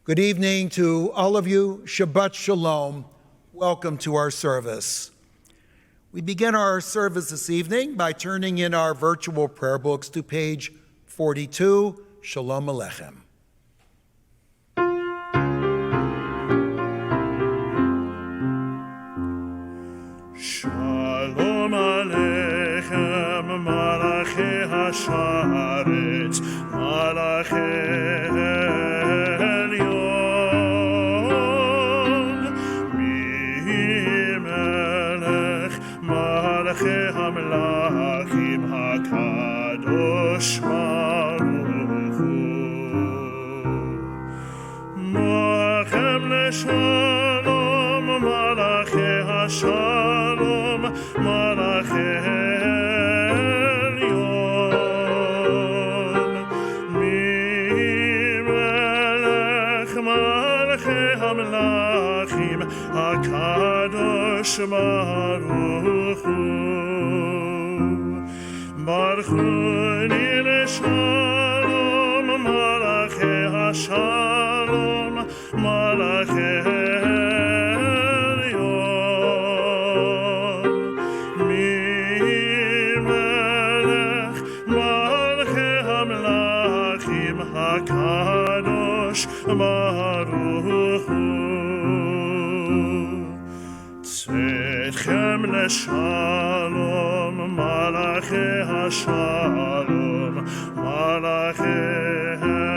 Good evening to all of you. Shabbat Shalom. Welcome to our service. We begin our service this evening by turning in our virtual prayer books to page 42, Shalom Aleichem. Shalom Aleichem, Malachei Hasharetz, Malachei Hamlachim HaKadosh Baruch Hu Mo'achem L'Shalom Malachei HaShalom Malachei Elyon Mimelech Malachei Hamlachim HaKadosh Baruch Hu Baruchuni l'shalom, Malachei HaShalom, Malachei Elyon. Mimelech Malachei Hamlachim HaKadosh Baruch Hu. Tzedchem l'shalom, Malachei HaShalom, Malachei Elyon.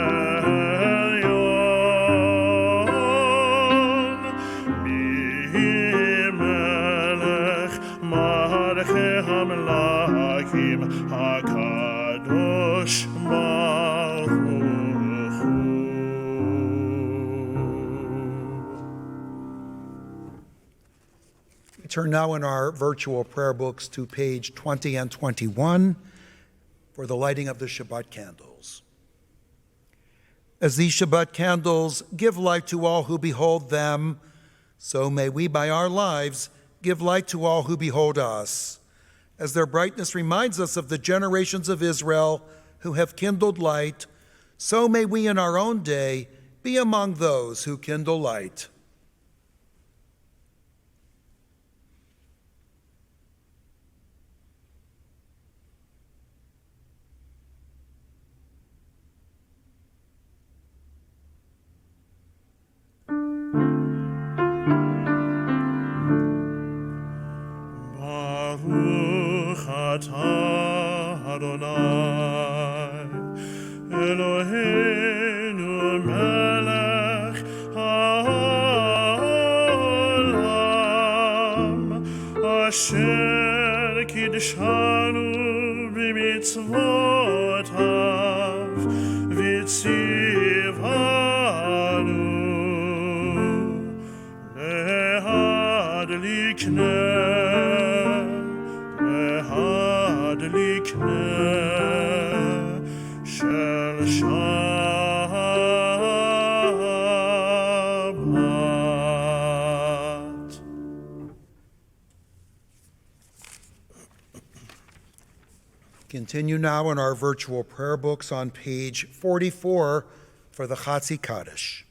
Mimelech Malachei Hamlachim HaKadosh Baruch Hu. We turn now in our virtual prayer books to page 20 and 21 for the lighting of the Shabbat candles. As these Shabbat candles give light to all who behold them, so may we by our lives give light to all who behold us, as their brightness reminds us of the generations of Israel who have kindled light, so may we in our own day be among those who kindle light. Atah Adonai Eloheinu melech haolam asher kidshanu b'mitzvotav v'tzivanu lehadlikneh shel Shabbat. Continue now in our virtual prayer books on page 44 for the Chatzi Kaddish.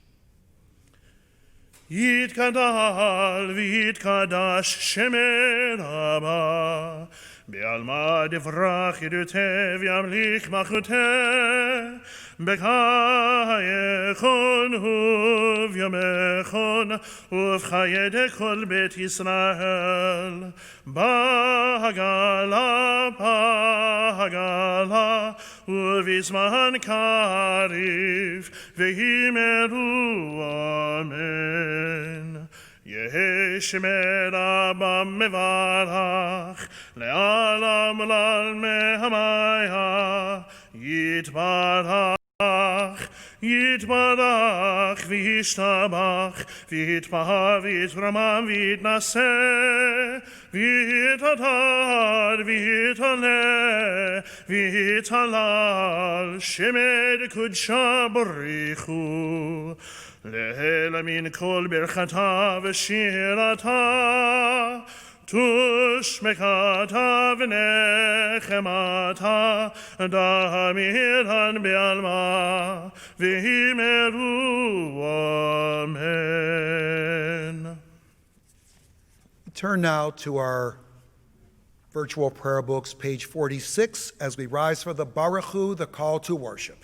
Yitkadal v'yitkadash shemei Rabba Be'alma divrach yiduteh v'yamlich machuteh B'chayechon u'v'yamechon u'v'chayede kol bet Yisrael B'hagala u'v'zman karif v'himeru amen Yehi Shemei Rabba mevarach le'alam l'almei hamaya yitbarach v'yishtabach v'yitpah v'yitramam v'yitnaseh v'yitadar v'yitaleh v'yitalal Shemei d'kudsha b'richu Le'ela min kol birchata v'shirata תושמקתה ונחמתה דמירן בעלמה והימרו אמן. Turn now to our virtual prayer books, page 46, as we rise for the Baruch Hu, the call to worship.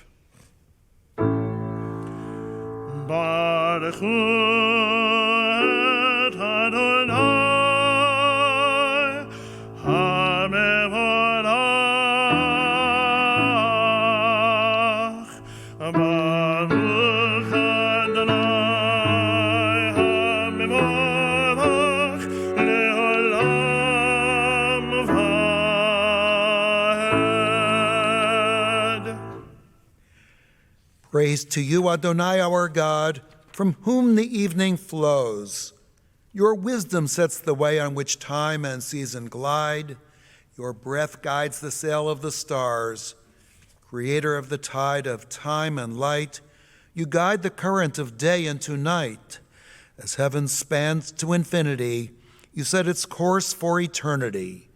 Baruch Hu et Adonai hamevorach. Baruch Adonai hamevorach leolam vaed. Praise to you, Adonai, our God, from whom the evening flows. Your wisdom sets the way on which time and season glide. Your breath guides the sail of the stars. Creator of the tide of time and light, you guide the current of day into night. As heaven spans to infinity, you set its course for eternity.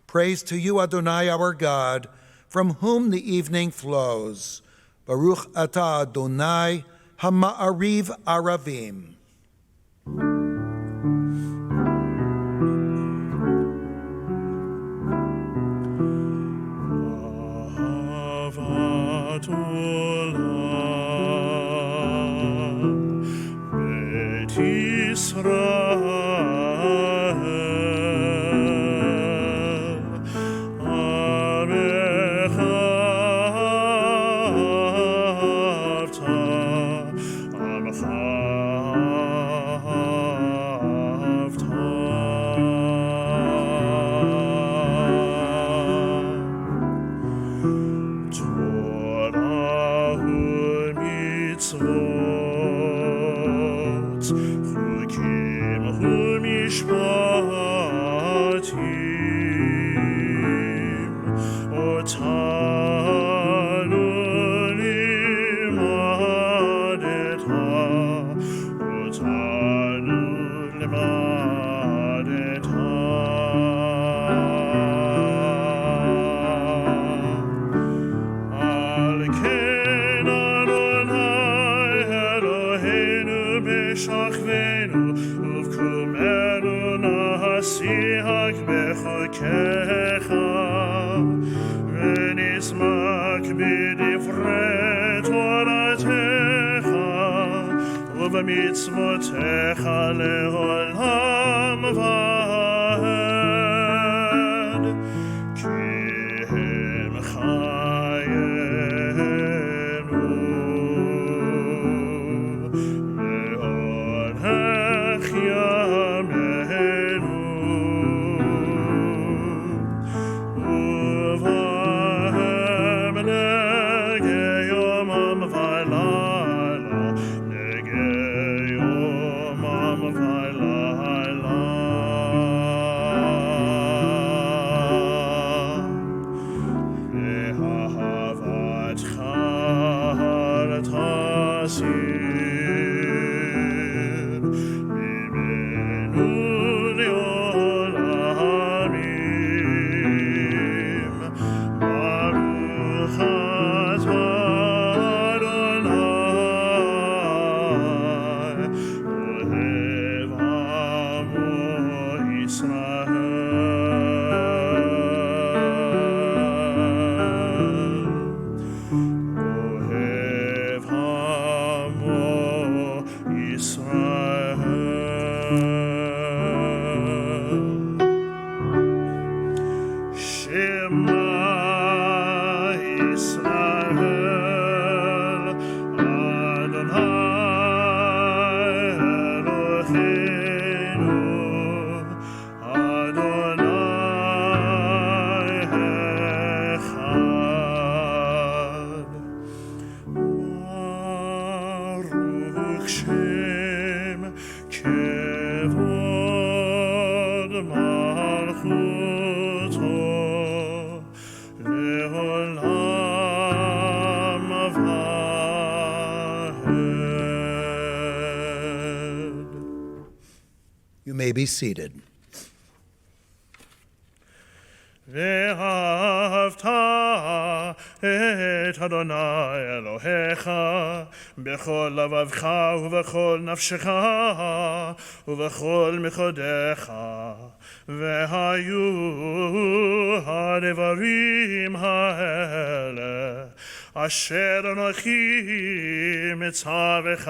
Praise to you, Adonai, our God, from whom the evening flows. Baruch atah Adonai, Hama'ariv Aravim. Ahavat olam, Bet Yisrael, Amecha avta, Amecha avta. Torah u'mitzvot, chukim u'mishpatim, otanu limadeta, otanu limadeta. Al ken Adonai Eloheinu b'shachvenu uvkumenu nasiach b'chokecha v'nismak b'divrei toratecha ובמצוותיך לעולם ועד, כי הם חיינו ואורך ימינו, ובהם נגי יומם ולילה, נגי יומם ולילה. ואהבתך תסיר ממנו לעולמים. ברוך אתה אדוני אוהב עמו ישראל. אוהב עמו ישראל. שמע ישראל, אדוני אלוהינו, אדוני אחד. ברוך שם כבוד מלכותו לעולם ועד. You may be seated. ואהבת את אדוני אלוהיך בכל לבבך ובכל נפשך ובכל מאודיך. והיו הדברים האלה אשר אנוכי מצווך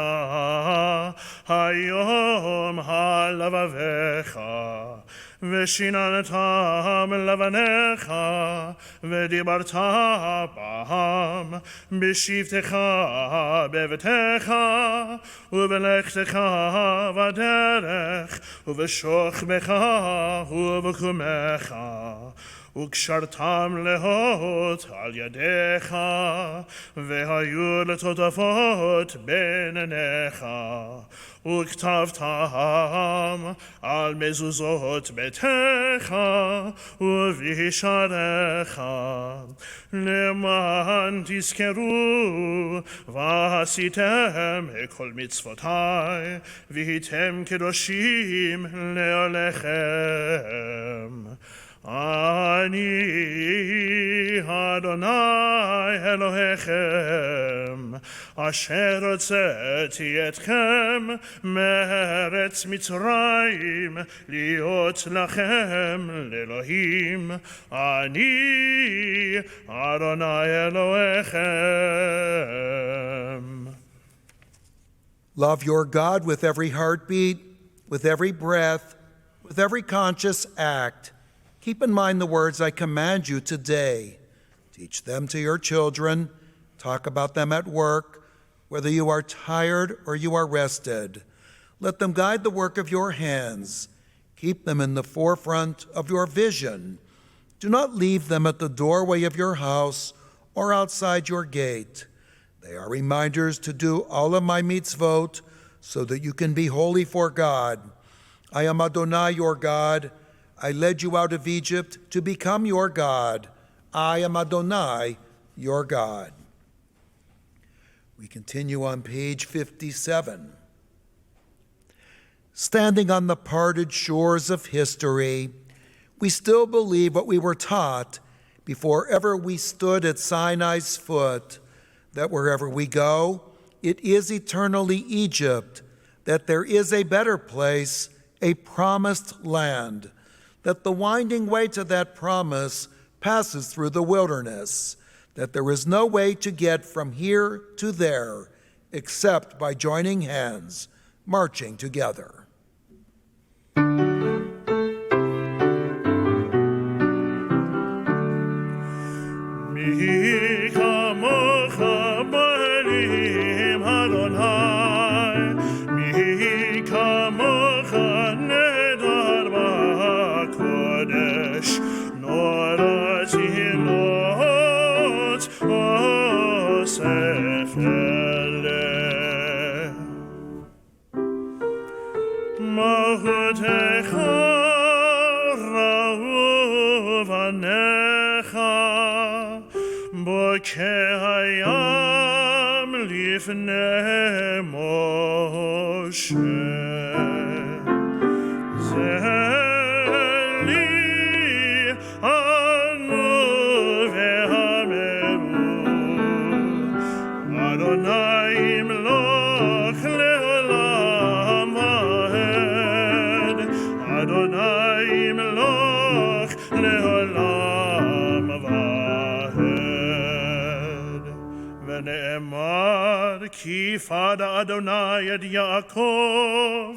היום על לבביך, ושיננתם לבניך, ודיברת בם בשבתך בביתך, ובלכתך בדרך, ובשוכבך ובקומך, וקשרתם להות על ידיך, והיו לטוטפות בין עיניך, וכתבתם על מזוזות ביתך ובשעריך, למען תזכרו ועשיתם כל מצוותי, והייתם קדושים לעליכם. אני אדוני אלוהיכם, אשר הוצאתי אתכם מארץ מצרים, להיות לכם לאלוהים. אני אדוני אלוהיכם. Love your God with every heartbeat, with every breath, with every conscious act. Keep in mind the words I command you today. Teach them to your children. Talk about them at work, whether you are tired or you are rested. Let them guide the work of your hands. Keep them in the forefront of your vision. Do not leave them at the doorway of your house or outside your gate. They are reminders to do all of my mitzvot so that you can be holy for God. I am Adonai, your God. I led you out of Egypt to become your God. I am Adonai, your God. We continue on page 57. Standing on the parted shores of history, we still believe what we were taught before ever we stood at Sinai's foot, that wherever we go, it is eternally Egypt, that there is a better place, a promised land, that the winding way to that promise passes through the wilderness, that there is no way to get from here to there except by joining hands, marching together. מי כמוך באלים אדוני, מי כמוך נדר בקודש, נורא תהילות אוסף אלה. מהותך ראו בניך, כהים לפני משה. זה לי אנו ואמרו, אדוני ימלוך לעולם ועד, אדוני ימלוך לעולם ועד. ונאמר כי פדה אדוני את יעקב,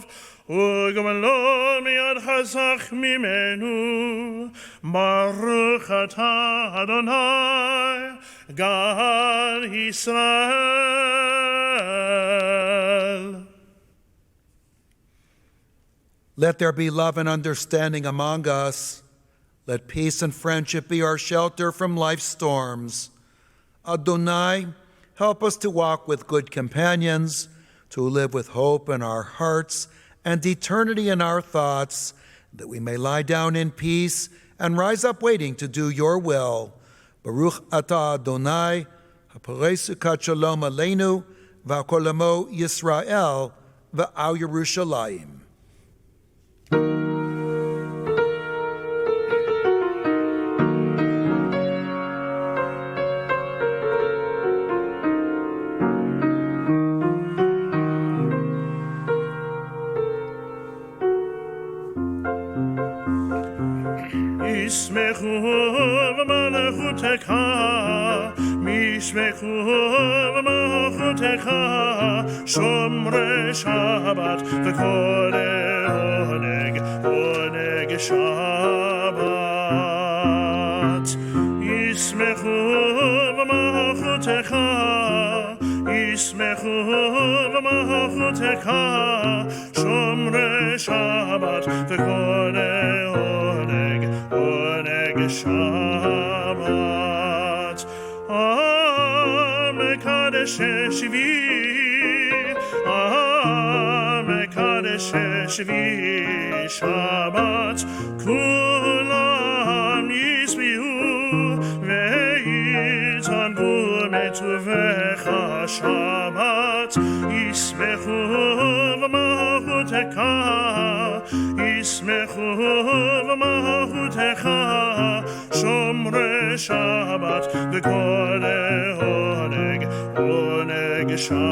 וגמלו מיד חזק ממנו. ברוך אתה אדוני גאל ישראל. Let there be love and understanding among us. Let peace and friendship be our shelter from life's storms. Adonai, help us to walk with good companions, to live with hope in our hearts and eternity in our thoughts, that we may lie down in peace and rise up waiting to do your will. Baruch atah Adonai, haporei sukat shalom aleinu, v'kol amo Yisrael, v'al Yerushalayim. ישמחו במלכותך, ישמחו במלכותך, שומרי שבת וכל עונג, עונג שבת. ישמחו במלכותך, ישמחו במלכותך, שומרי שבת וכל עונג, עונג שבת. מקדש שבי, מקדש שבי שבת, כולם ישביעו ויתענגו מטובך שבת. ישמחו במלכותך, ישמחו במלכותך, שומרי שבת וכל עונג, עונג שבת.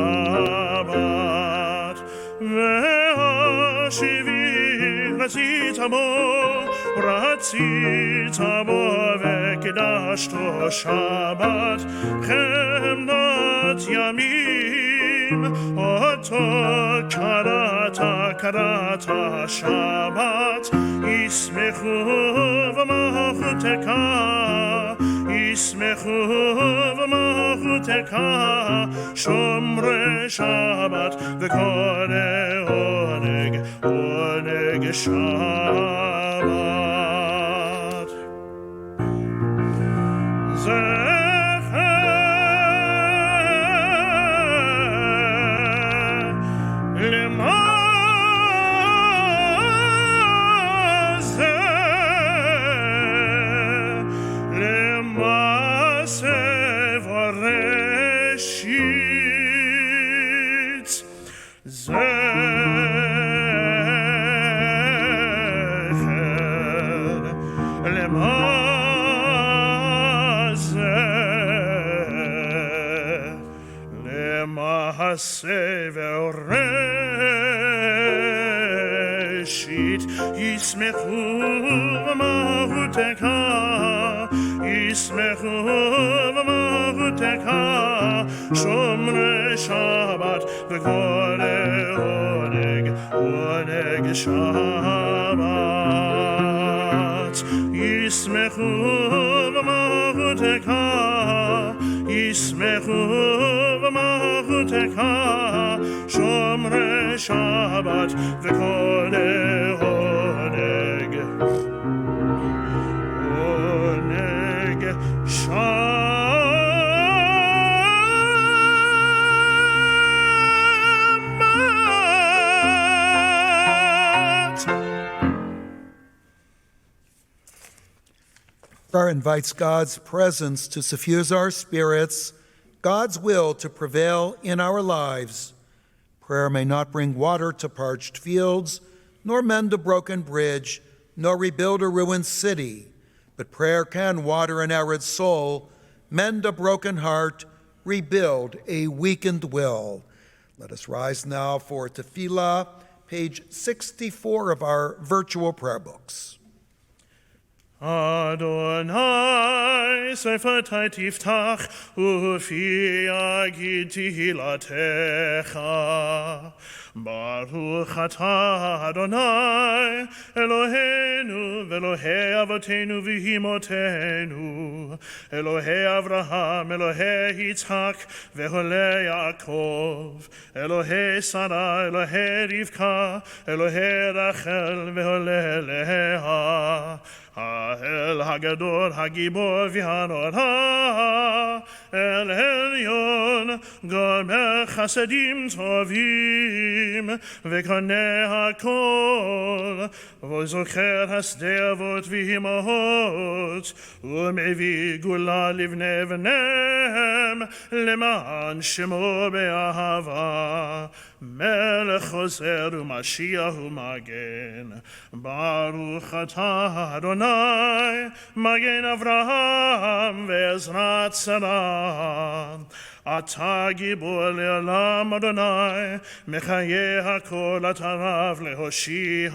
והשיבי רצית בו וקדשתו שבת, חמדת ימים אותו קראת שבת. ישמחו במלכותך, ישמחו במלכותך, שומרי שבת וכל עונג, עונג שבת. וראשית. ישמחו במלכותך, ישמחו במלכותך, שומרי שבת וכל עונג, עונג שבת. ישמחו במלכותך, ישמחו במלכותך, שומרי שבת וכל עונג, עונג שבת. Prayer invites God's presence to suffuse our spirits, God's will to prevail in our lives. Prayer may not bring water to parched fields, nor mend a broken bridge, nor rebuild a ruined city, but prayer can water an arid soul, mend a broken heart, rebuild a weakened will. Let us rise now for Tefillah, page 64 of our virtual prayer books. Adonai, sefetai tiftach, ufi yagid tehilatecha. Baruch atah Adonai, Eloheinu, ve'Elohei avotenu v'himotenu, Elohei Avraham, Elohei Yitzhak, ve'Elohei Yaakov, Elohei Sarah, Elohei Rivka, Elohei Rachel, ve'Elohei Leah. האל הגדול, הגיבור והנורא, אל עליון, גומר חסדים טובים, וקונה הכל, וזוכר השדה אבות ואימהות, ומביא גאולה לבני בניהם, למען שמו באהבה. מלך חוזר ומשיח ומגן, ברוך אתה אדוני, מגן אברהם ועזרת שרה. אתה גיבור לעולם אדוני, מחיה הכל אתה רב להושיע.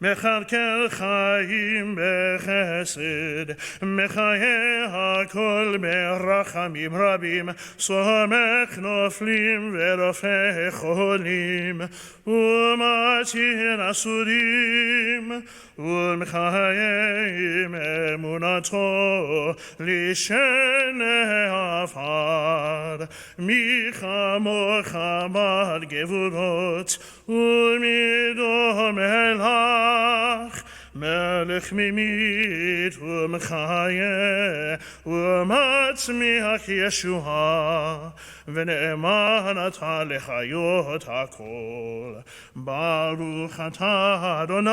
מכלכל חיים בחסד, מחיה הכל ברחמים רבים, סומך נופלים ורופא חולים, ומציל אסורים, ומחיים אמונתו לשני עפר. מי כמוך בעל גבורות, ומי דומה לך, מלך ממית ומחיה, ומצמיח ישועה, ונאמן אתה לחיות הכל. ברוך אתה אדוני,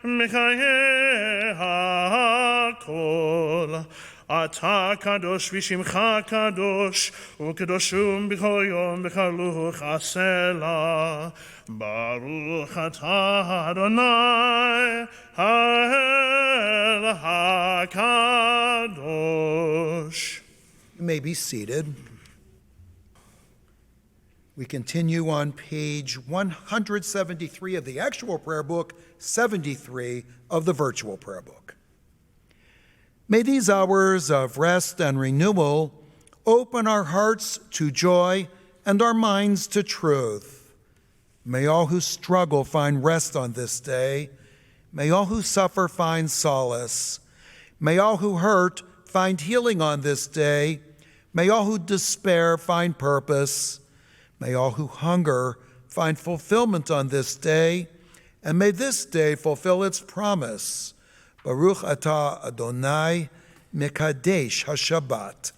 מחיה הכל. אתה קדוש ושמך קדוש, וקדושום בכל יום בחלוך הסלע. ברוך אתה אדוני, האל הקדוש. You may be seated. We continue on page 173 of the actual prayer book, 73 of the virtual prayer book. May these hours of rest and renewal open our hearts to joy and our minds to truth. May all who struggle find rest on this day. May all who suffer find solace. May all who hurt find healing on this day. May all who despair find purpose. May all who hunger find fulfillment on this day. And may this day fulfill its promise. Baruch atah Adonai Mekadesh HaShabbat.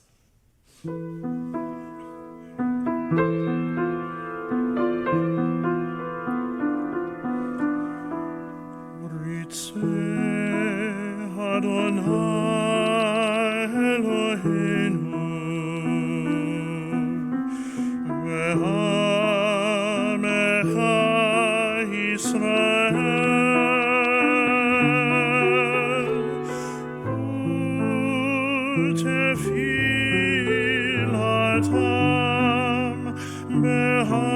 Adonai Eloheinu, ve'amecha Yisrael, u'tefilatam be'ahava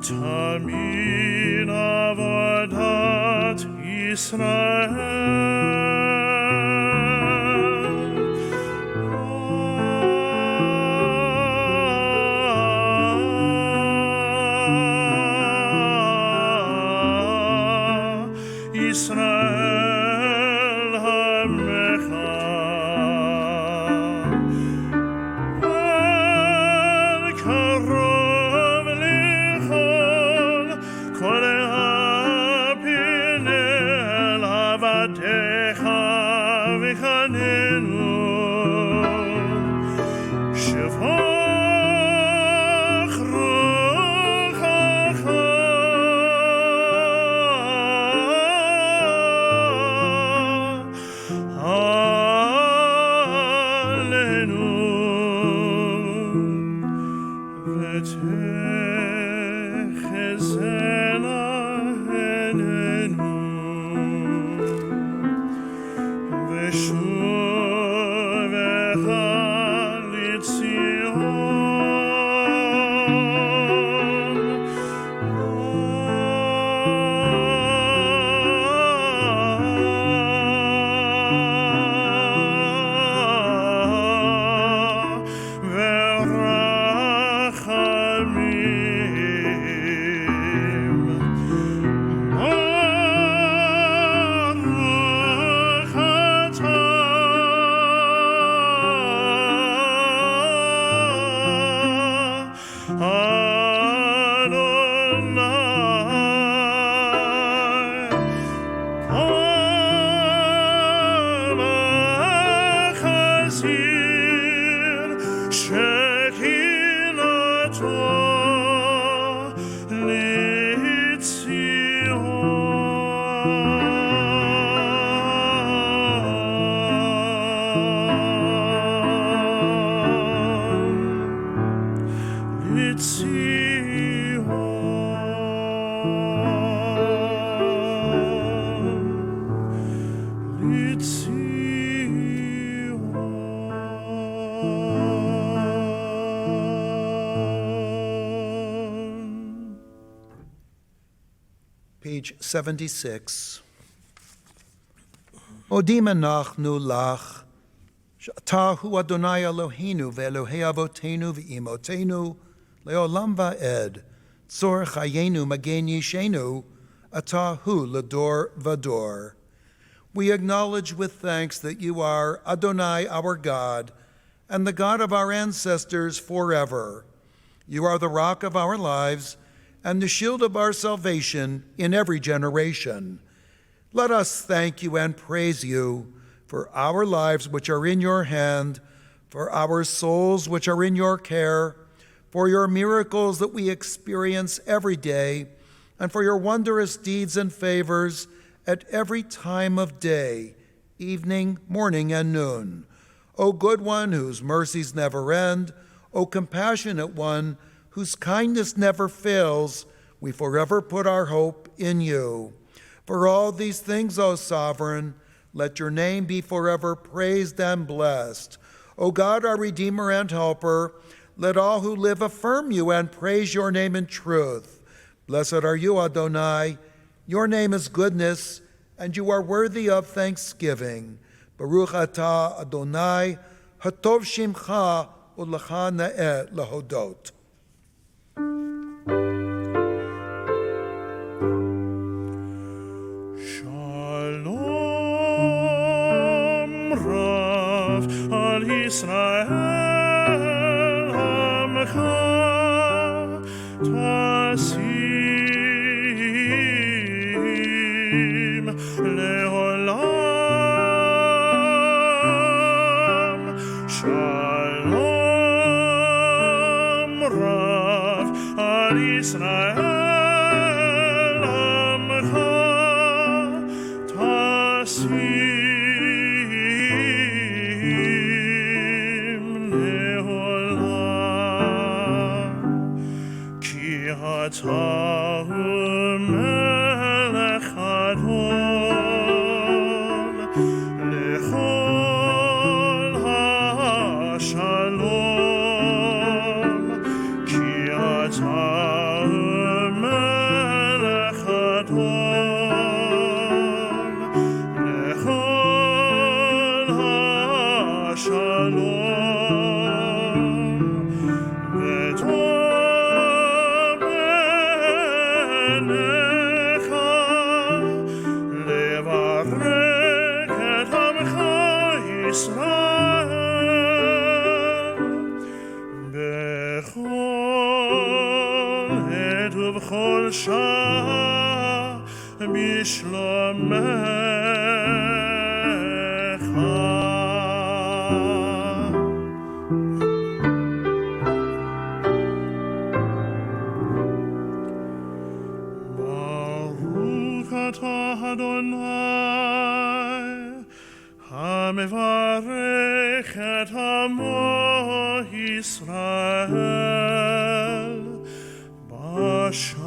Tamid avodat Yisrael hamecha. Tzion. Page 76. Odim anachnu lach, she'ata hu Adonai Eloheinu ve'Elohei avotenu ve'imotenu le'olam va'ed, tzor chayenu magen yishenu, ata hu lador vador. We acknowledge with thanks that you are Adonai, our God, and the God of our ancestors forever. You are the rock of our lives and the shield of our salvation in every generation. Let us thank you and praise you for our lives which are in your hand, for our souls which are in your care, for your miracles that we experience every day, and for your wondrous deeds and favors at every time of day, evening, morning, and noon. O good one whose mercies never end, O compassionate one whose kindness never fails, we forever put our hope in you. For all these things, O sovereign, let your name be forever praised and blessed. O God, our Redeemer and Helper, let all who live affirm you and praise your name in truth. Blessed are you, Adonai. Your name is goodness, and you are worthy of thanksgiving. Baruch atah Adonai, hatov shimcha u'lecha na'eh lahodot. Shalom Rav al Yisrael Hamcha Tasim Leolam. Shalom Rav al Yisrael Adonai, Hamevarech et Hamo Yisrael, Bashalom.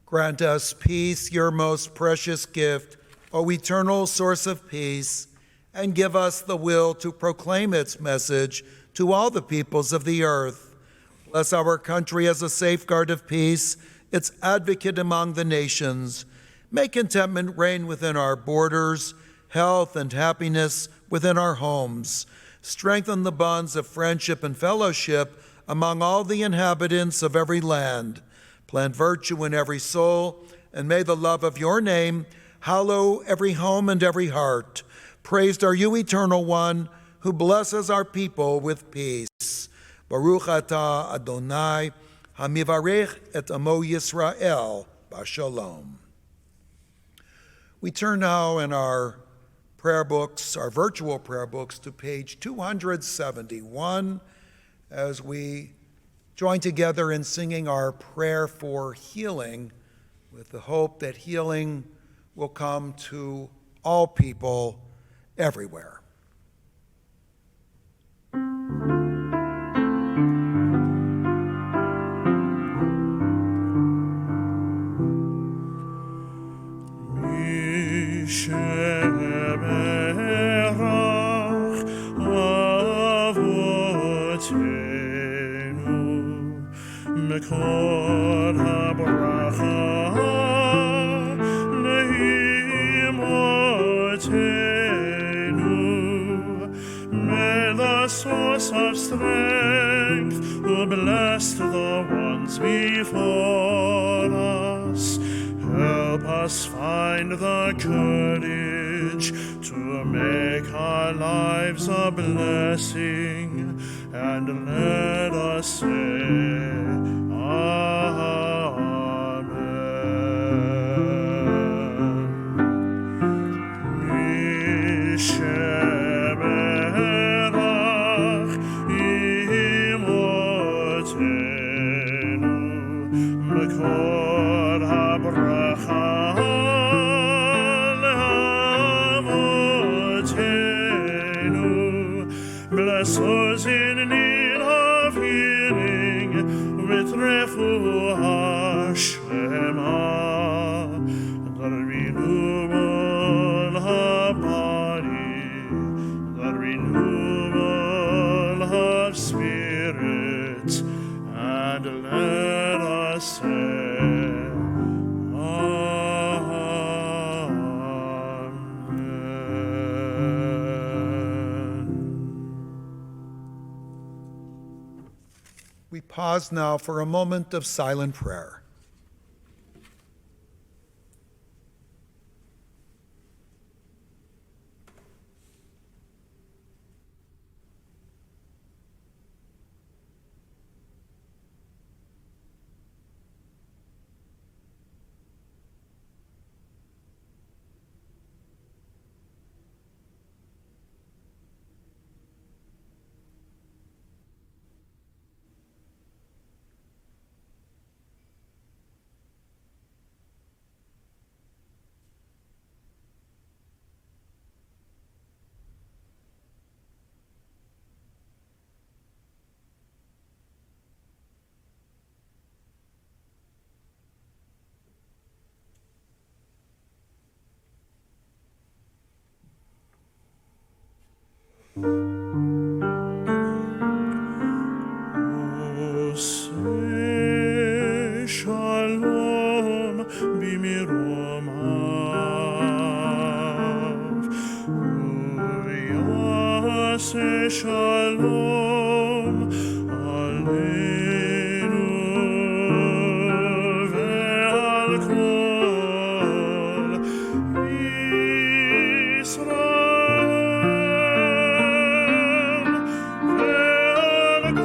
Grant us peace, your most precious gift, O eternal source of peace, and give us the will to proclaim its message to all the peoples of the earth. Bless our country as a safeguard of peace, its advocate among the nations. May contentment reign within our borders, health and happiness within our homes. Strengthen the bonds of friendship and fellowship among all the inhabitants of every land. Plant virtue in every soul, and may the love of your name hallow every home and every heart. Praised are you, Eternal One, who blesses our people with peace. Baruch atah Adonai, hamivarech et amo Yisrael, Bashalom. We turn now in our prayer books, our virtual prayer books, to page 271 as we join together in singing our prayer for healing with the hope that healing will come to all people everywhere. Sheberach Avotenu Mekol HaBracha Leimotenu. May the source of strength who blessed the ones before us help us find the courage to make our lives a blessing, and let us say Amen. Misheberach imotenu mekor habracha lehavotenu. Bless those in need of healing with refuah shlema, the renewal of body, the renewal of spirit, and let us say Amen. We pause now for a moment of silent prayer. Say shalom b'miromav, Yaseh shalom aleinu ve'al kol Yisrael, ve'al kol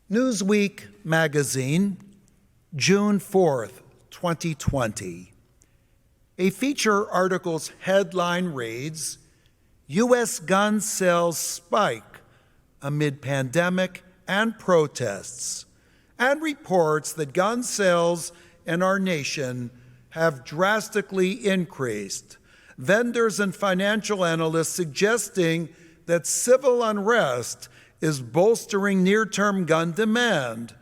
Newsweek magazine, June 4th, 2020. A feature article's headline reads, U.S. gun sales spike amid pandemic and protests, and reports that gun sales in our nation have drastically increased. Vendors and financial analysts suggesting that civil unrest is bolstering near-term gun demand.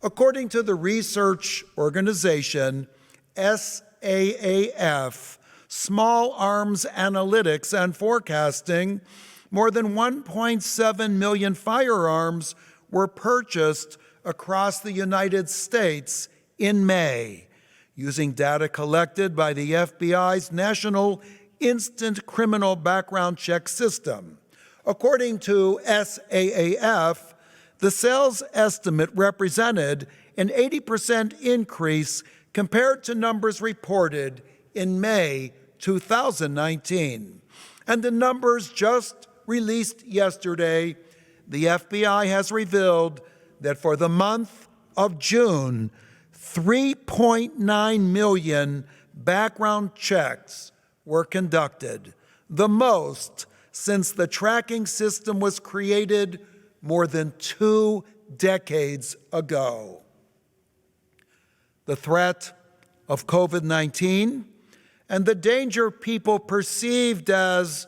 According to the research organization SAAF, Small Arms Analytics and Forecasting, more than 1.7 million firearms were purchased across the United States in May, using data collected by the FBI's National Instant Criminal Background Check System. According to SAAF, the sales estimate represented an 80% increase compared to numbers reported in May 2019. And the numbers just released yesterday, the FBI has revealed that for the month of June, 3.9 million background checks were conducted, the most since the tracking system was created more than 2 decades ago. The threat of COVID-19 and the danger people perceived as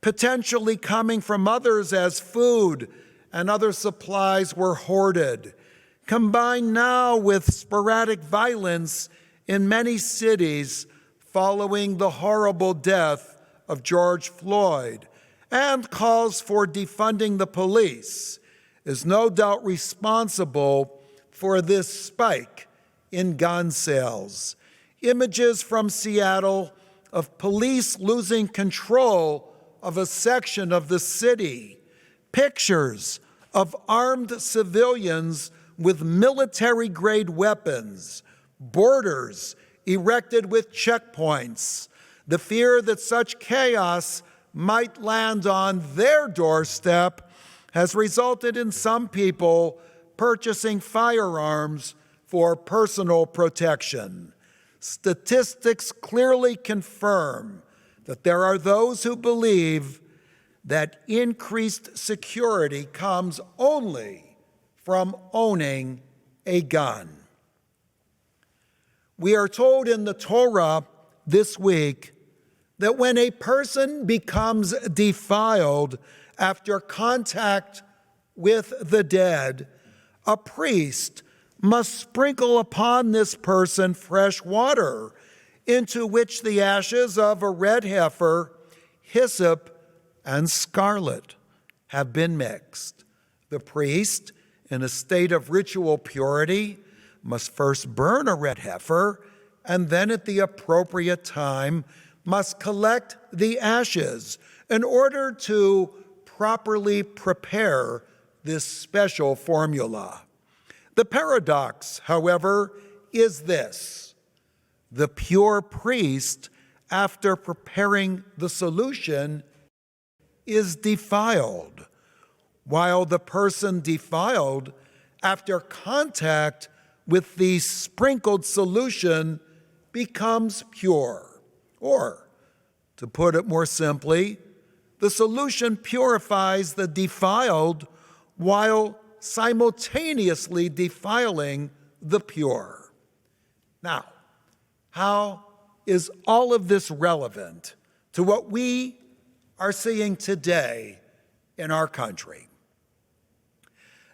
potentially coming from others as food and other supplies were hoarded, combined now with sporadic violence in many cities following the horrible death of George Floyd, and calls for defunding the police, is no doubt responsible for this spike in gun sales. Images from Seattle of police losing control of a section of the city. Pictures of armed civilians with military-grade weapons. Borders erected with checkpoints. The fear that such chaos might land on their doorstep has resulted in some people purchasing firearms for personal protection. Statistics clearly confirm that there are those who believe that increased security comes only from owning a gun. We are told in the Torah this week that when a person becomes defiled after contact with the dead, a priest must sprinkle upon this person fresh water, into which the ashes of a red heifer, hyssop, and scarlet have been mixed. The priest, in a state of ritual purity, must first burn a red heifer, and then at the appropriate time must collect the ashes in order to properly prepare this special formula. The paradox, however, is this: the pure priest, after preparing the solution, is defiled, while the person defiled, after contact with the sprinkled solution, becomes pure. Or, to put it more simply, the solution purifies the defiled while simultaneously defiling the pure. Now, how is all of this relevant to what we are seeing today in our country?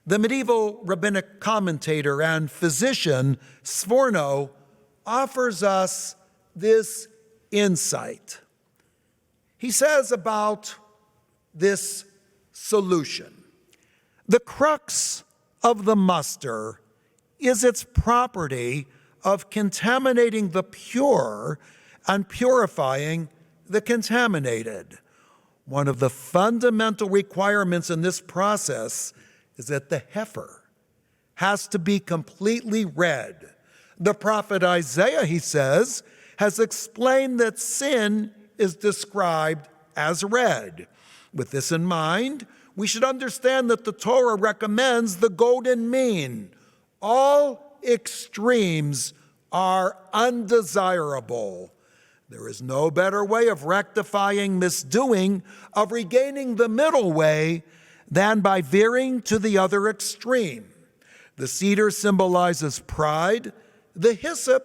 The medieval rabbinic commentator and physician Sforno offers us this insight. He says about this solution: the crux of the muster is its property of contaminating the pure and purifying the contaminated. One of the fundamental requirements in this process is that the heifer has to be completely red. The prophet Isaiah, he says, has explained that sin is described as red. With this in mind, we should understand that the Torah recommends the golden mean. All extremes are undesirable. There is no better way of rectifying misdoing, of regaining the middle way, than by veering to the other extreme. The cedar symbolizes pride, the hyssop,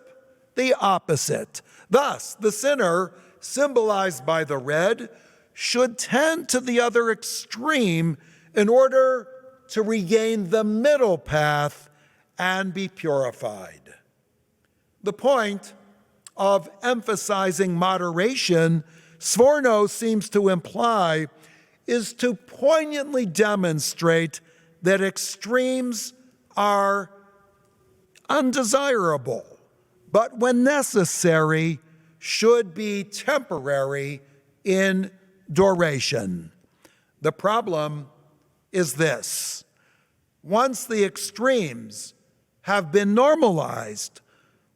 the opposite. Thus, the sinner, symbolized by the red, should tend to the other extreme in order to regain the middle path and be purified. The point of emphasizing moderation, Sforno seems to imply, is to poignantly demonstrate that extremes are undesirable, but when necessary, should be temporary in duration. The problem is this: once the extremes have been normalized,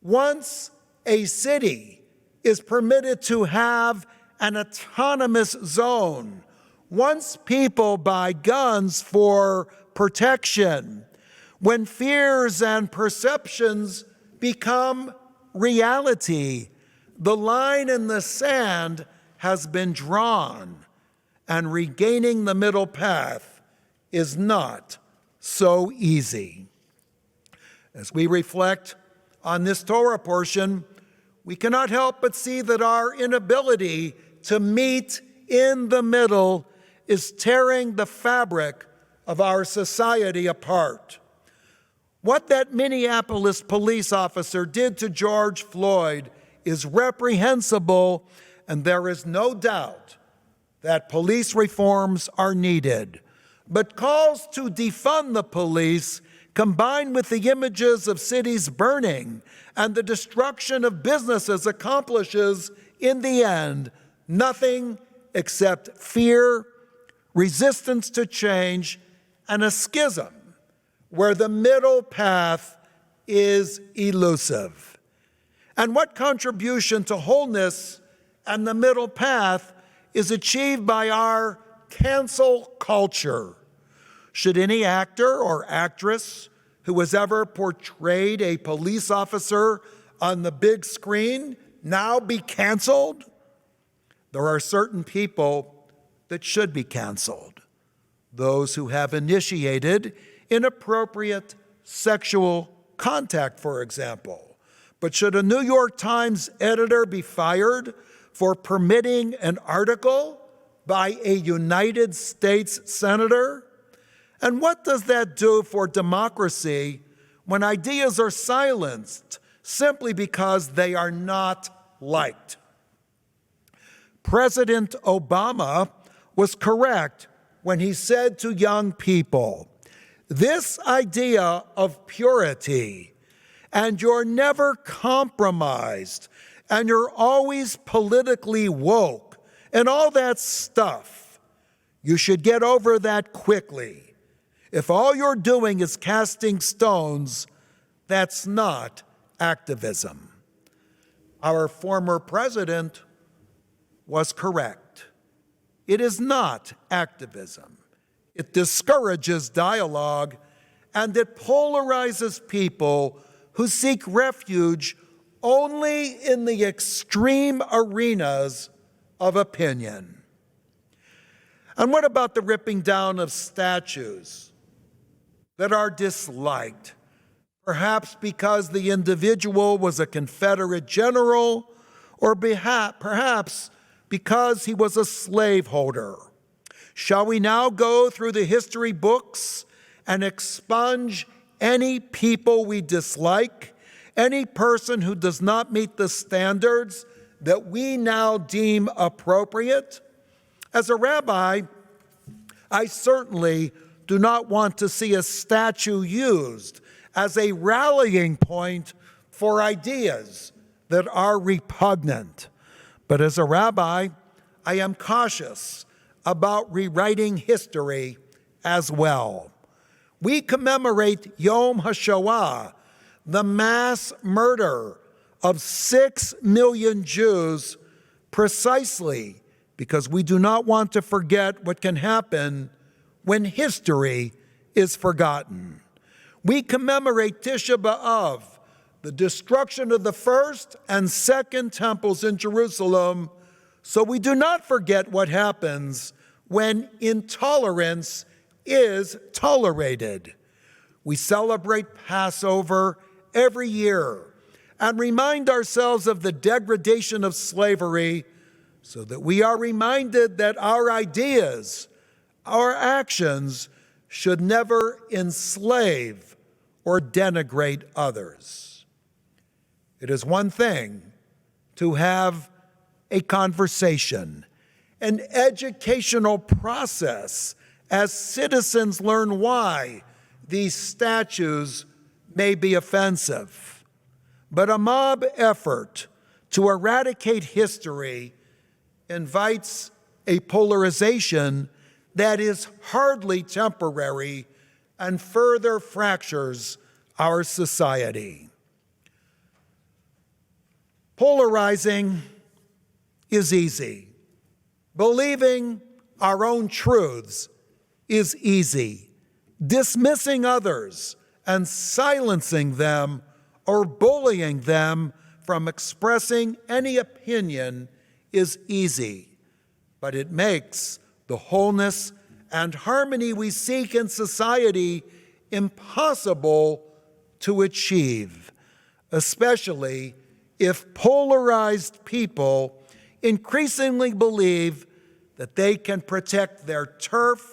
once a city is permitted to have an autonomous zone. Once people buy guns for protection, when fears and perceptions become reality, the line in the sand has been drawn, and regaining the middle path is not so easy. As we reflect on this Torah portion, we cannot help but see that our inability to meet in the middle is tearing the fabric of our society apart. What that Minneapolis police officer did to George Floyd is reprehensible, and there is no doubt that police reforms are needed. But calls to defund the police, combined with the images of cities burning and the destruction of businesses, accomplishes, in the end, nothing except fear, resistance to change, and a schism where the middle path is elusive. And what contribution to wholeness and the middle path is achieved by our cancel culture? Should any actor or actress who has ever portrayed a police officer on the big screen now be canceled? There are certain people that should be canceled. Those who have initiated inappropriate sexual contact, for example. But should a New York Times editor be fired for permitting an article by a United States senator? And what does that do for democracy when ideas are silenced simply because they are not liked? President Obama was correct when he said to young people, "This idea of purity, and you're never compromised, and you're always politically woke, and all that stuff, you should get over that quickly. If all you're doing is casting stones, that's not activism." Our former president was correct. It is not activism. It discourages dialogue, and it polarizes people who seek refuge only in the extreme arenas of opinion. And what about the ripping down of statues that are disliked, perhaps because the individual was a Confederate general, or perhaps because he was a slaveholder? Shall we now go through the history books and expunge any people we dislike, any person who does not meet the standards that we now deem appropriate? As a rabbi, I certainly do not want to see a statue used as a rallying point for ideas that are repugnant. But as a rabbi, I am cautious about rewriting history as well. We commemorate Yom HaShoah, the mass murder of 6 million Jews, precisely because we do not want to forget what can happen when history is forgotten. We commemorate Tisha B'Av, the destruction of the first and second temples in Jerusalem, so we do not forget what happens when intolerance is tolerated. We celebrate Passover every year and remind ourselves of the degradation of slavery so that we are reminded that our ideas, our actions, should never enslave or denigrate others. It is one thing to have a conversation, an educational process, as citizens learn why these statues may be offensive. But a mob effort to eradicate history invites a polarization that is hardly temporary and further fractures our society. Polarizing is easy. Believing our own truths is easy. Dismissing others and silencing them or bullying them from expressing any opinion is easy, but it makes the wholeness and harmony we seek in society impossible to achieve, especially if polarized people increasingly believe that they can protect their turf,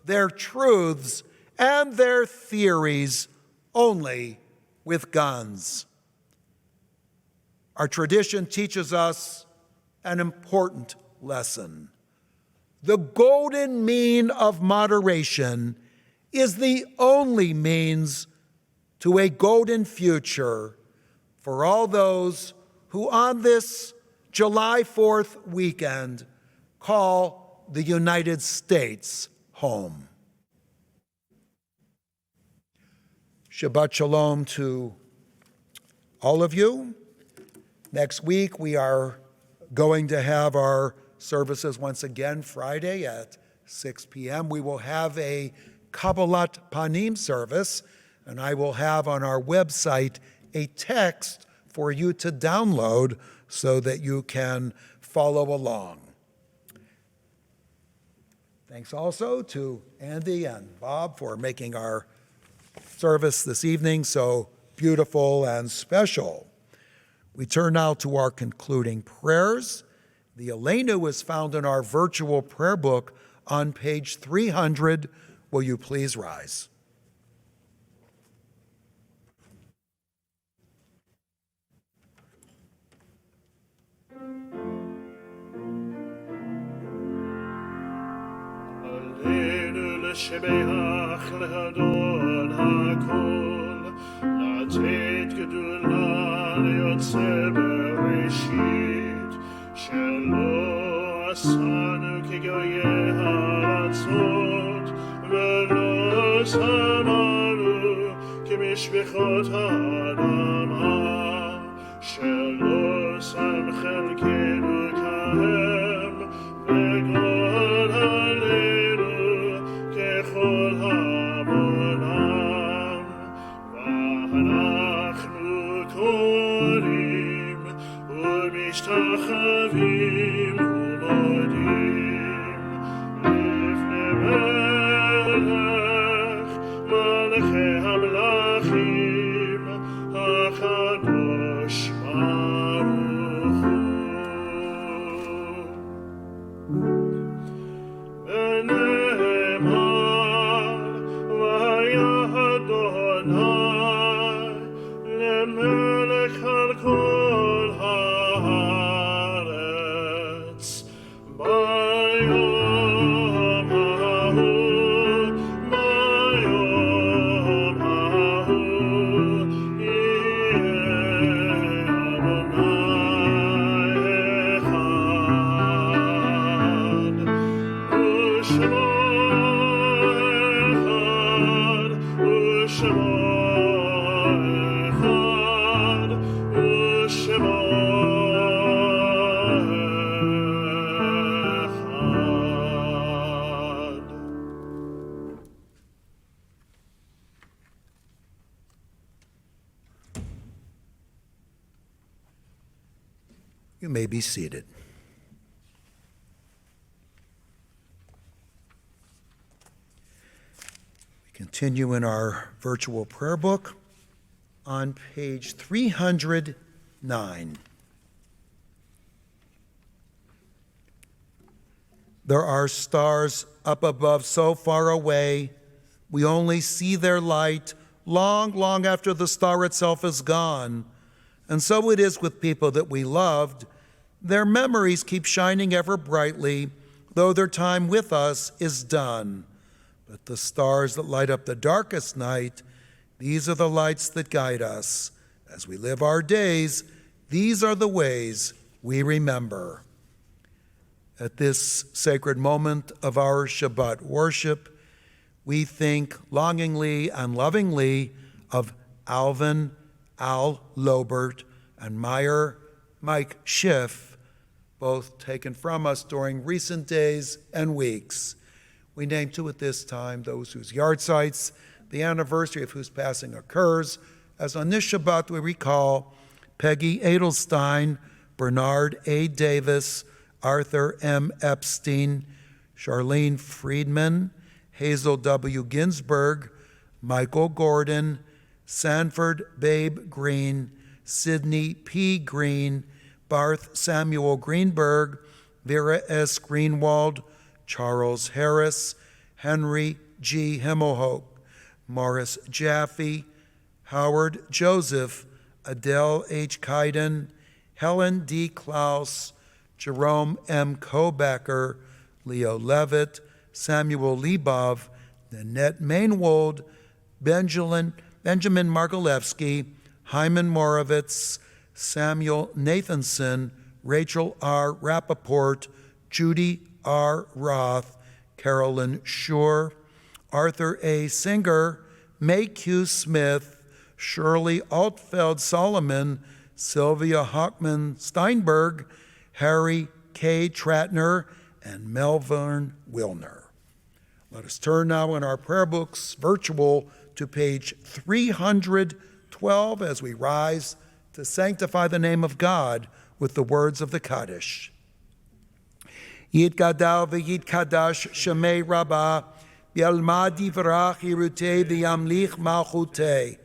their truths, and their theories only with guns. Our tradition teaches us an important lesson. The golden mean of moderation is the only means to a golden future for all those who on this July 4th weekend call the United States home. Shabbat Shalom to all of you. Next week we are going to have our services once again Friday at 6 p.m. We will have a Kabbalat Panim service, and I will have on our website a text for you to download so that you can follow along. Thanks also to Andy and Bob for making our service this evening so beautiful and special. We turn now to our concluding prayers. The Elenu is found in our virtual prayer book on page 300. Will you please rise? לשבח לאדון הכל, לתת גדולה ליוצא בראשית, שלא עשנו כגויי הארצות, ולא שמנו כמשפחות האדמה, שלא שם חלקנו כהם, וגאל עלינו ככל המונם, ואנחנו קוראים ומשתחווים ומודים לפני מלך מלכי המלכים הקדוש ברוך הוא. ונאמר והיה אדוני למלך על כל הארץ ביום ההוא, ביום ההוא יהיה אדוני אחד ושמו אחד ושמו אחד ושמו אחד. You may be seated. We continue in our virtual prayer book on page 309. There are stars up above so far away, we only see their light long, long after the star itself is gone. And so it is with people that we loved. Their memories keep shining ever brightly, though their time with us is done. But the stars that light up the darkest night, these are the lights that guide us. As we live our days, these are the ways we remember. At this sacred moment of our Shabbat worship, we think longingly and lovingly of Alvin, Al Lobert, and Meyer, Mike Schiff, both taken from us during recent days and weeks. We name too at this time those whose yahrzeits, the anniversary of whose passing occurs, as on this Shabbat we recall Peggy Edelstein, Bernard A. Davis, Arthur M. Epstein, Charlene Friedman, Hazel W. Ginsburg, Michael Gordon, Sanford Babe Green, Sidney P. Green, Barth Samuel Greenberg, Vera S. Greenwald, Charles Harris, Henry G. Himmelhoek, Morris Jaffe, Howard Joseph, Adele H. Kaiden, Helen D. Klaus, Jerome M. Kobacker, Leo Levitt, Samuel Lebov, Nanette Mainwold, Benjamin Margolewski, Hyman Moravitz, Samuel Nathanson, Rachel R. Rappaport, Judy R. Roth, Carolyn Schur, Arthur A. Singer, May Q. Smith, Shirley Altfeld Solomon, Sylvia Hockman Steinberg, Harry K. Tratner, and Melvin Wilner. Let us turn now in our prayer books, virtual, to page 312 as we rise to sanctify the name of God with the words of the Kaddish. Yitgadal v'yitkadash shemei rabbah, v'yalmad yivrach yirutei v'yamlich malchutei,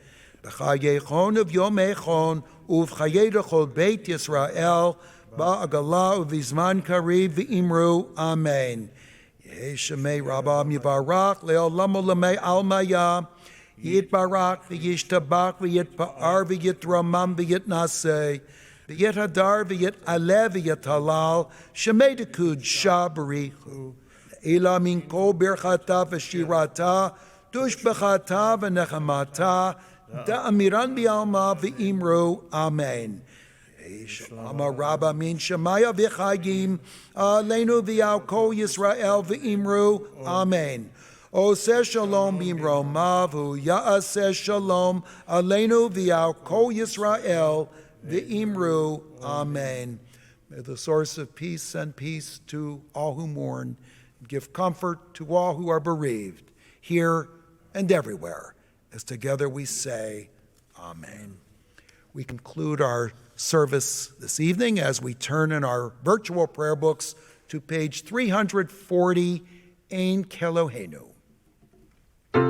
b'chayechon uv'yomechon uv'chayei lechol beit Yisrael, ba'agalah uv'izman kariv v'imru, amen. Yeh shemei rabbah mivarach le'olam olamei almaya, yitbarach v'yishtabach v'yitpa'ar v'yitramam v'yitnaseh, v'yit hadar v'yit aleh v'yit halal, shemei dekud shabarichu, ela min kol birchata v'shirata, tushbechata v'nechamata, da'amiran bi'alma v'imru, amen. Shalama Rabba min Shemaya v'chayim, aleinu v'yal kol Yisrael v'imru, amen. Oseh shalom b'imromav, ya'aseh shalom, aleinu v'yal kol Yisrael v'imru, amen. May the source of peace send peace to all who mourn, and give comfort to all who are bereaved, here and everywhere, as together we say, amen. We conclude our service this evening as we turn in our virtual prayer books to page 340, Ein Kelohenu. Ein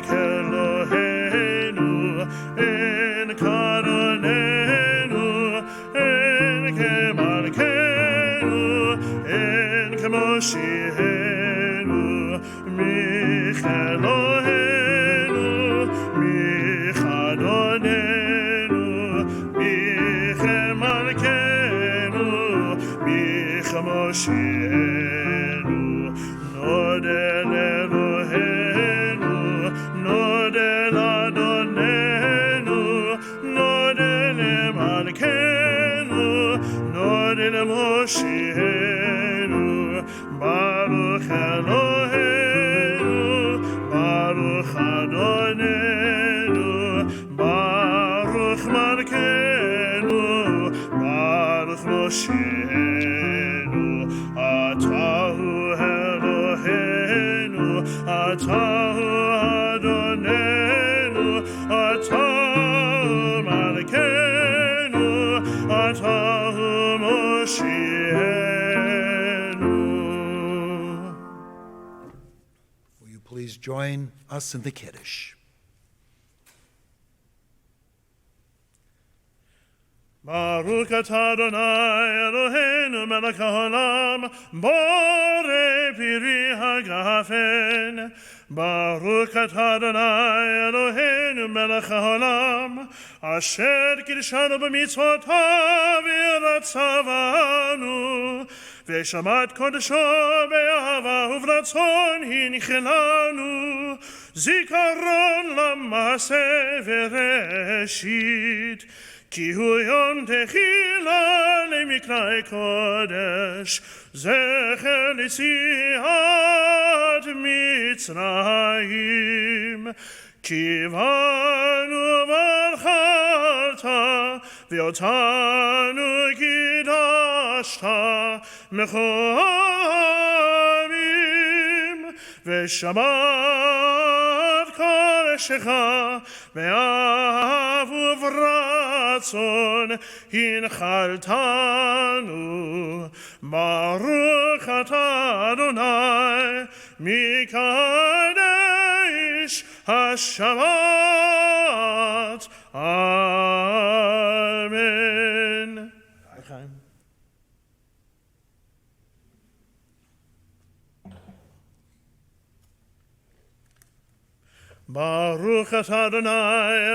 Kelohenu, Ein Kadonenu, Ein Kemalkenu, Ein Kemoshienu, Michelohenu, Michadonenu, Michemalkenu, Michemoshienu, Nodel Elohenu, Nodel Adonenu, Nodel Malkenu, Nodel Moshienu, Baruch Elohenu, Baruch Adonenu, Baruch Malkenu, Baruch Moshienu, Atahu Elohenu, Atahu Adonenu, Atahu Malkenu, Atahu Moshienu. Will you please join us in the Kiddush? Baruch atah Adonai Eloheinu melech haolam, borei piri hagafen. Baruch atah Adonai Eloheinu melech haolam, asher kidshanu b'mitzvotav v'ratzavanu, v'shamat kodesho be'ahava uvratzon hinchelanu, zikaron lamase v'reshit. Ki hu yom techila lemikrai kodesh, zecher litziat Mitzrayim. Ki vanu varchalta ואותנו קידשת מחומים, ושמעת קודשך באהב וברצון הנחלתנו. ברוך אתה אדוני מקדש השבת. אמן. ברוך אתה אדוני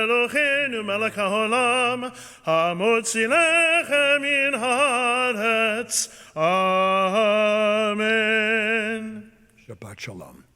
אלוהינו מלך העולם, המוציא לחם מן הארץ. אמן. Shabbat Shalom.